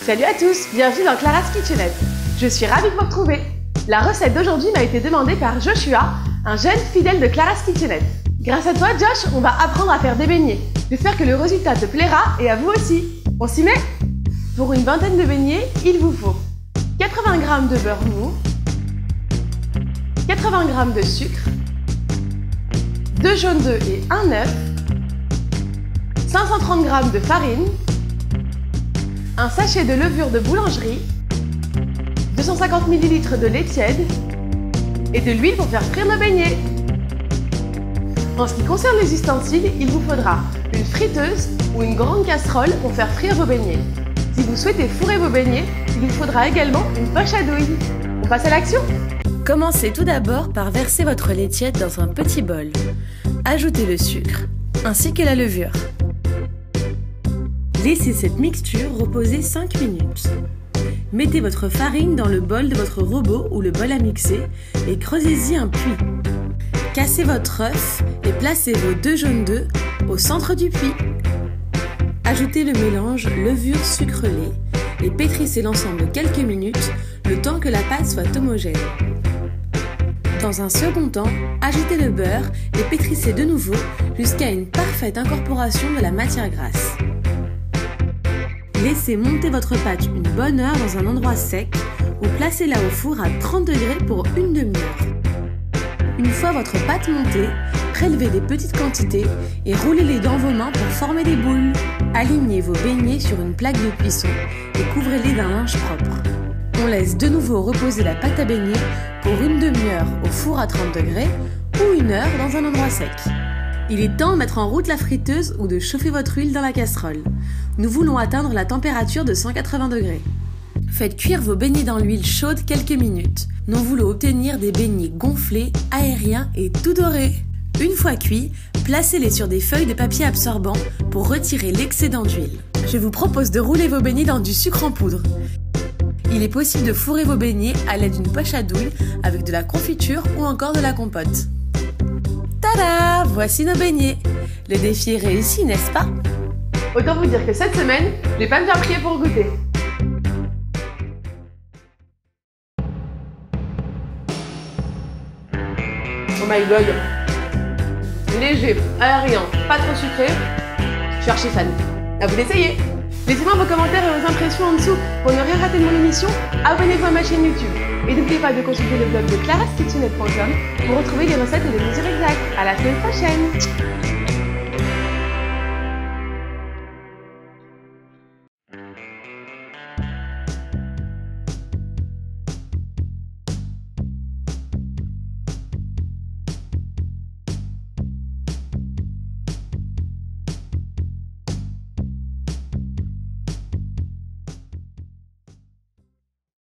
Salut à tous, bienvenue dans Clara's Kitchenette. Je suis ravie de vous retrouver. La recette d'aujourd'hui m'a été demandée par Joshua, un jeune fidèle de Clara's Kitchenette. Grâce à toi Josh, on va apprendre à faire des beignets. J'espère que le résultat te plaira et à vous aussi. On s'y met? Pour une vingtaine de beignets, il vous faut 80 g de beurre mou, 80 g de sucre, 2 jaunes d'œufs et 1 œuf, 530 g de farine, un sachet de levure de boulangerie, 250 ml de lait tiède et de l'huile pour faire frire nos beignets. En ce qui concerne les ustensiles, il vous faudra une friteuse ou une grande casserole pour faire frire vos beignets. Si vous souhaitez fourrer vos beignets, il vous faudra également une poche à douille. On passe à l'action? Commencez tout d'abord par verser votre lait tiède dans un petit bol. Ajoutez le sucre ainsi que la levure. Laissez cette mixture reposer 5 minutes. Mettez votre farine dans le bol de votre robot ou le bol à mixer et creusez-y un puits. Cassez votre œuf et placez vos 2 jaunes d'œufs au centre du puits. Ajoutez le mélange levure, sucre, lait et pétrissez l'ensemble quelques minutes, le temps que la pâte soit homogène. Dans un second temps, ajoutez le beurre et pétrissez de nouveau jusqu'à une parfaite incorporation de la matière grasse. Laissez monter votre pâte une bonne heure dans un endroit sec ou placez-la au four à 30 degrés pour une demi-heure. Une fois votre pâte montée, prélevez des petites quantités et roulez-les dans vos mains pour former des boules. Alignez vos beignets sur une plaque de cuisson et couvrez-les d'un linge propre. On laisse de nouveau reposer la pâte à beignets pour une demi-heure au four à 30 degrés ou une heure dans un endroit sec. Il est temps de mettre en route la friteuse ou de chauffer votre huile dans la casserole. Nous voulons atteindre la température de 180 degrés. Faites cuire vos beignets dans l'huile chaude quelques minutes. Nous voulons obtenir des beignets gonflés, aériens et tout dorés. Une fois cuits, placez-les sur des feuilles de papier absorbant pour retirer l'excédent d'huile. Je vous propose de rouler vos beignets dans du sucre en poudre. Il est possible de fourrer vos beignets à l'aide d'une poche à douille avec de la confiture ou encore de la compote. Tada! Voici nos beignets. Le défi est réussi, n'est-ce pas? Autant vous dire que cette semaine, je vais pas me faire prier pour goûter. Oh my god! Léger, aérien, pas trop sucré. Je suis archi fan. À vous d'essayer! Laissez-moi vos commentaires et vos impressions en dessous. Pour ne rien rater de mon émission, abonnez-vous à ma chaîne YouTube. Et n'oubliez pas de consulter le blog de claraskitchenette.com pour retrouver les recettes et les mesures exactes. À la semaine prochaine!